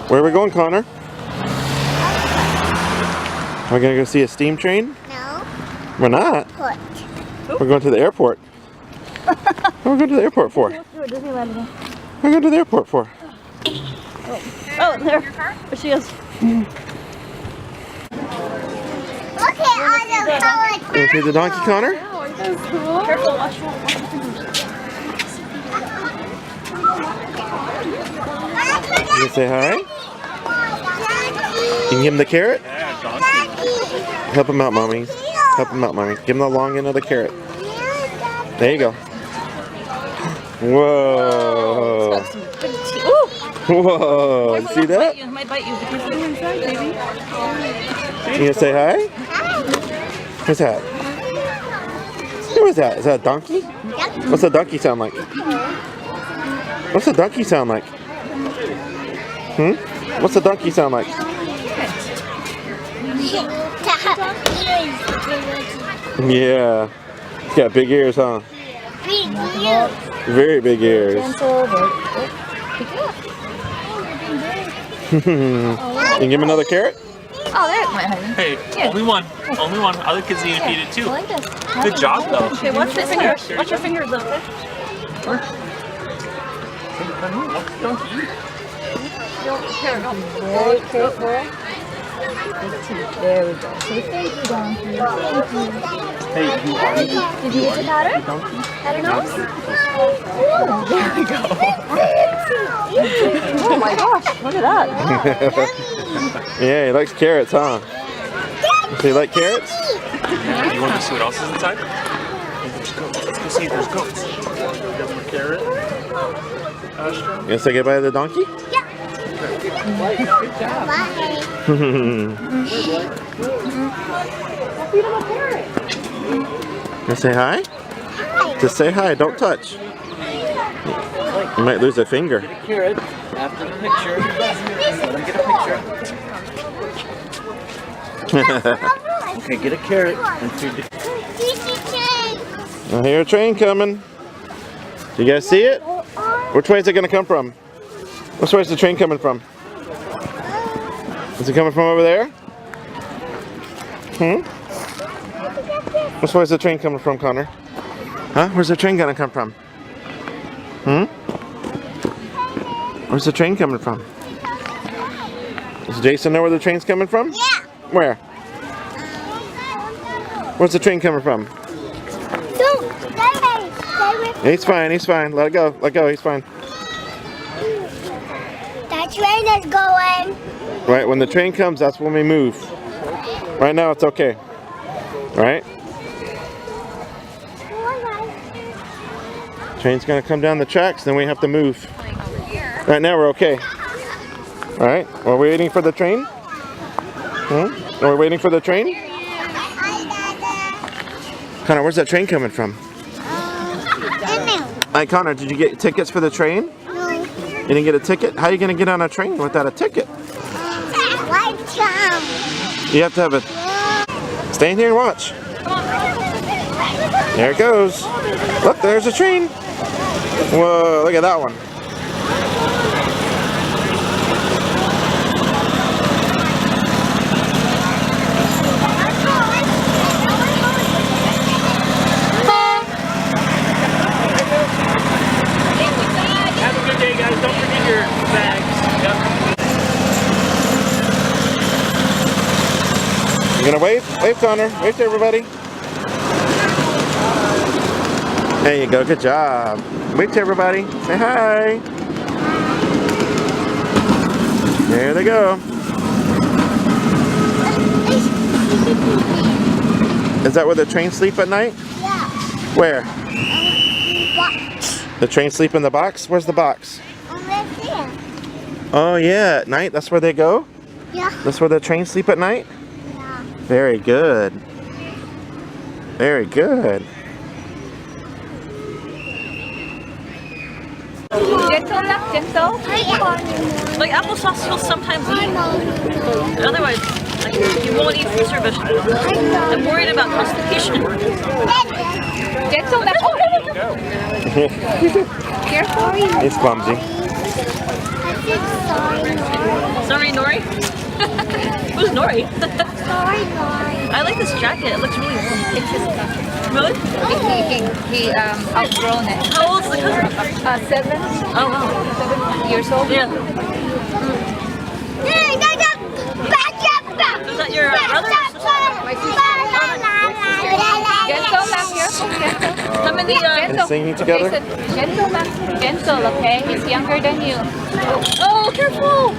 Where are we going, Connor? Are we gonna go see a steam train? No. We're not. What? We're going to the airport. What are we going to the airport for? What are we going to the airport for? Oh, there. There she is. Look at all the colors. You want to see the donkey, Connor? Careful, watch your You can say hi. You can give him the carrot. Help him out, mommy. Help him out, mommy. Give him the long end of the carrot. There you go. Whoa. Whoa. See that? It might bite you. Be careful inside, baby. You gonna say hi? What's that? Who is that? Is that a donkey? What's a donkey sound like? What's a donkey sound like? What's a donkey sound like? Yeah. It's got big ears, huh? Big ears. Very big ears. You can give him another carrot? Oh, there it went, honey. Hey, Yeah. only one. Only one. Other kids need to feed it too. Like this. Good job, though. Okay, watch the finger. Watch your fingers, though. Don't eat. Here, go. Very careful. There we go. Say thank you, donkey. Thank you. Hey, who are you? Did you get the powder? Donkey? Powder nose? There we go. Oh my gosh, look at that. Yeah, he likes carrots, huh? So you like carrots? Yeah, you want to see what else is inside? There's goats. Let's go see if there's goats. Got more carrot. You gonna say goodbye to the donkey? Bye. You say hi? Just say hi, don't touch. You might lose a finger. Carrot after the picture. Let him get a picture. Okay, get a carrot and feed it. I hear a train coming. Do you guys see it? Which way is it gonna come from? Which way is the train coming from? Is it coming from over there? Which way is the train coming from, Connor? Huh? Where's the train gonna come from? Where's the train coming from? Does Jason know where the train's coming from? Yeah. Where? Where's the train coming from? Don't. Stay He's fine, he's fine. Let it go, let go, he's fine. That train is going. Right, when the train comes, that's when we move. Right now, it's okay. Right? Train's gonna come down the tracks, then we have to move. Right now, we're okay. All right, are we waiting for the train? Are we waiting for the train? Connor, where's that train coming from? Hey, Connor, did you get tickets for the train? No. You didn't get a ticket? How are you gonna get on a train without a ticket? You have to have a... Stay in here and watch. There it goes. Look, there's a train. Whoa, look at that one. Have a good day, guys. Don't forget your bags. Yep. You gonna wave? Wave, Connor. Wave to everybody. There you go. Good job. Wave to everybody. Say hi. There they go. Is that where the trains sleep at night? Yeah. Where? Box. The trains sleep in the box? Where's the box? Over there. Oh yeah, at night. That's where they go? Yeah. That's where the trains sleep at night? Yeah. Very good. Very good. Gentle, not gentle. Like applesauce you'll sometimes eat. Otherwise, like, you won't eat food service. I'm worried about constipation. Gentle, not He's clumsy. I said sorry. Nori Nori? Who's Nori? Sorry, guys. I like this jacket. It looks really warm. It's his cousin. Really? He outgrown it. How old's the cousin? 7 Oh wow. years old. Yeah. Is that your brother or sister? My sister. Gentle, ma'am, careful, gentle. How many? And singing together? Okay, so gentle, ma'am. Gentle, okay? He's younger than you. Oh, careful!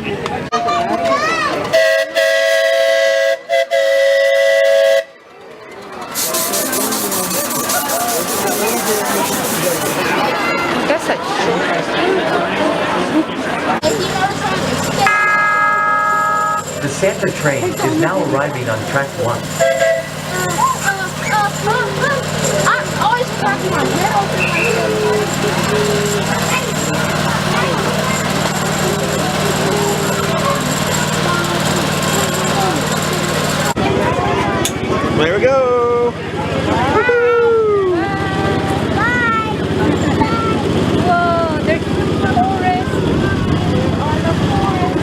That's it. The Santa train is now arriving on track 1. I'm always talking my There we go. Whoa, there's the forest. All the forest.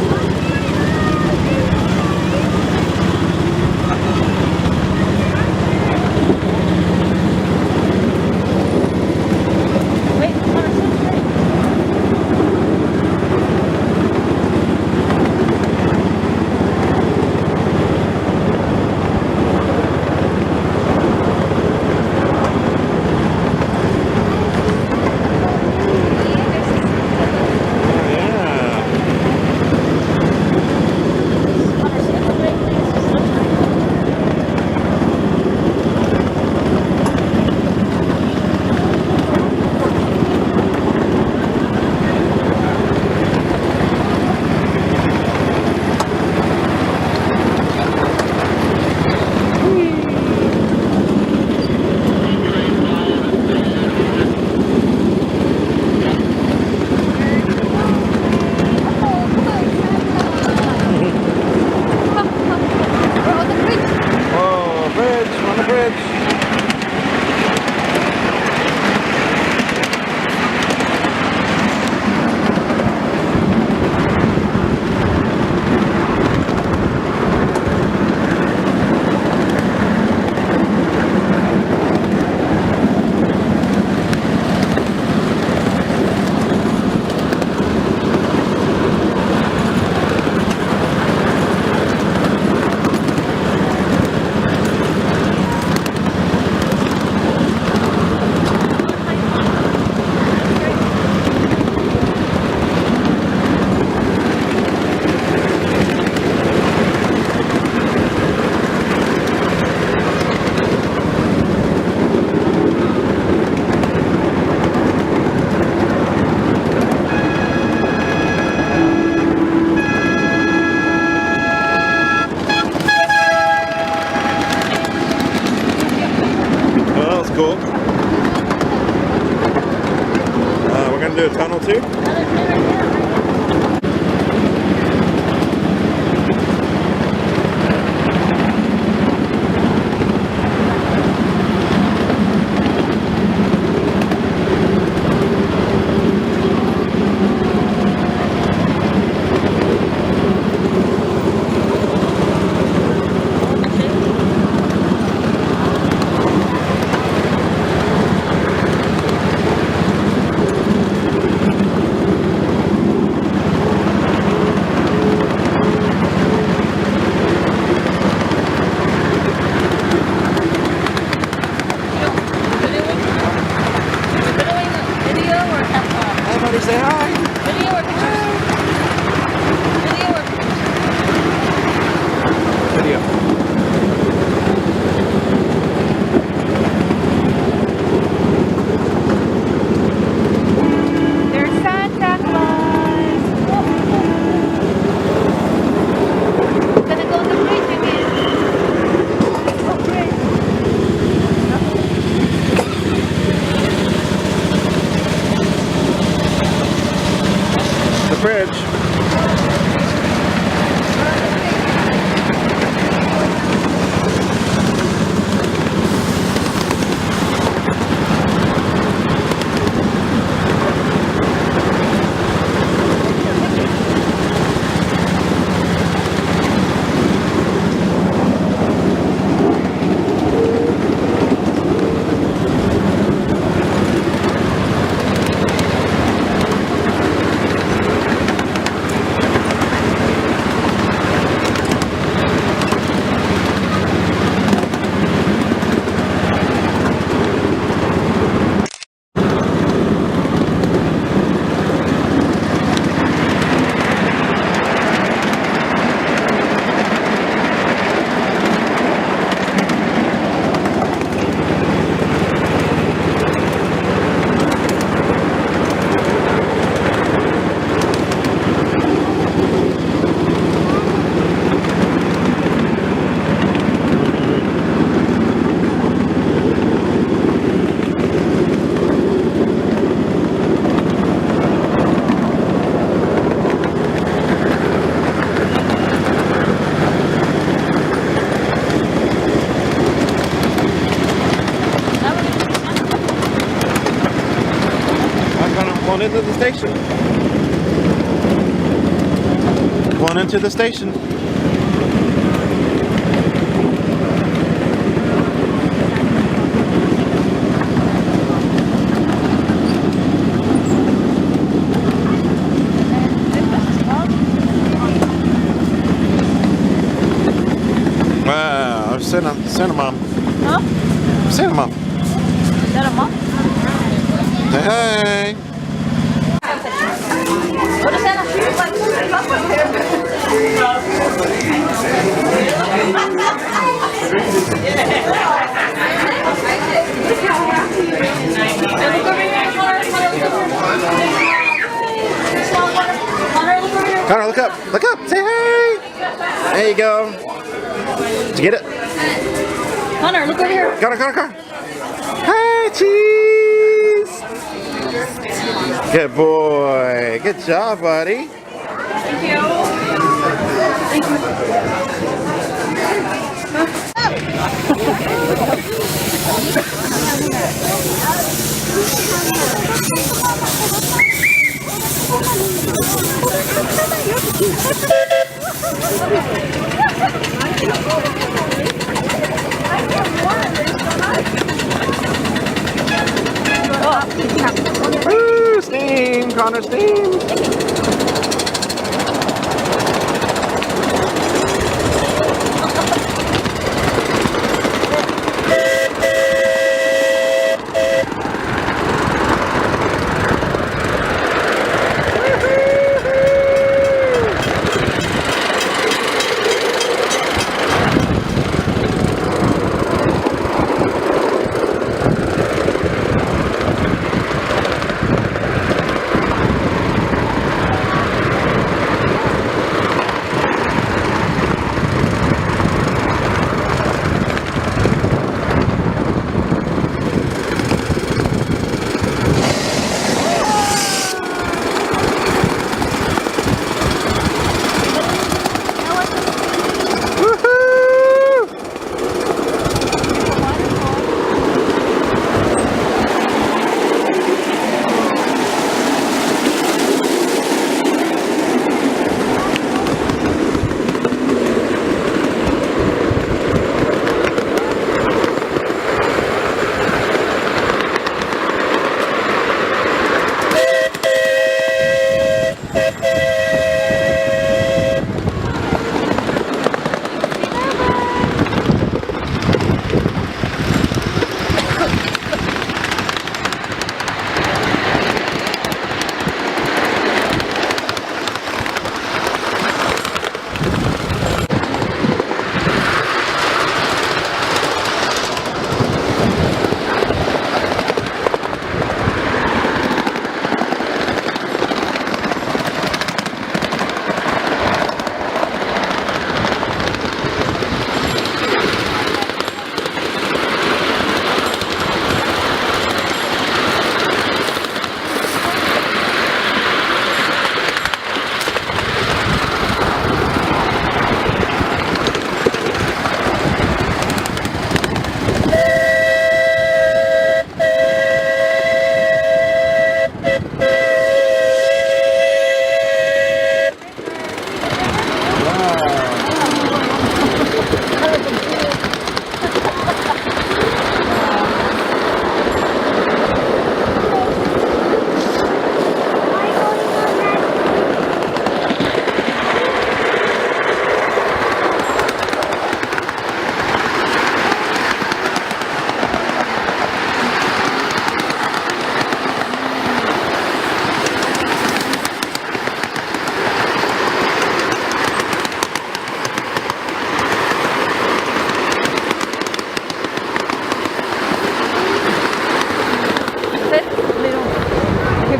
Cool. We're going to do a tunnel too. Everybody say hi. Video or pictures? Video or pictures? Video. There's Santa Claus. Gonna go on the bridge again. Oh, great. The bridge. into the station. Going into the station. Wow, Santa Mom. Huh? Santa Mom. Is that a mom? Hey. What is that? Connor, look up. Look up. Say hey. There you go. Did you get it? Connor, look over here. Connor. Hey, cheese. Good boy. Good job, buddy. Thank you. Woo, steam, Connor, steam.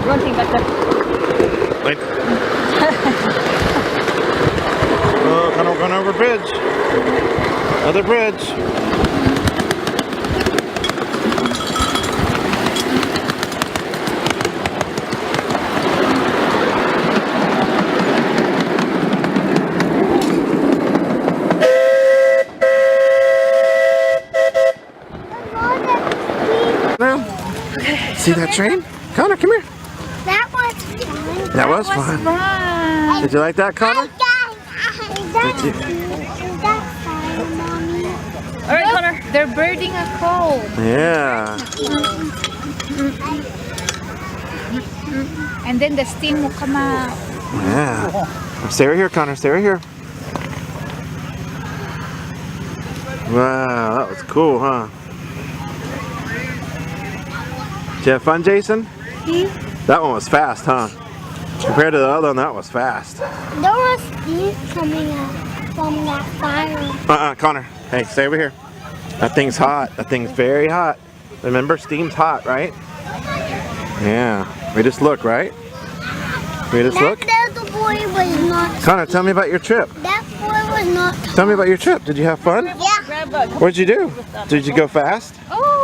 Grunting back there. Like, oh, kind of going over a bridge. Another bridge. Okay. See that train? Connor, come here. That one. That was fun. Fun. Did you like that, Connor? That's Did you? fine, Mommy. All right, Connor. They're birding a crow. Yeah. And then the steam will come out. Yeah. Stay right here, Connor. Stay right here. Wow, that was cool, huh? Did you have fun, Jason? That one was fast, huh? Compared to the other one, that was fast. There was steam coming out from that fire. Connor. Hey, stay over here. That thing's hot. That thing's very hot. Remember, steam's hot, right? Yeah. We just look, right? We just look. That little boy was not. Connor, tell me about your trip. That boy was not. Tell me about your trip. Did you have fun? Yeah. Grab a What did you do? Did you go fast? Oh,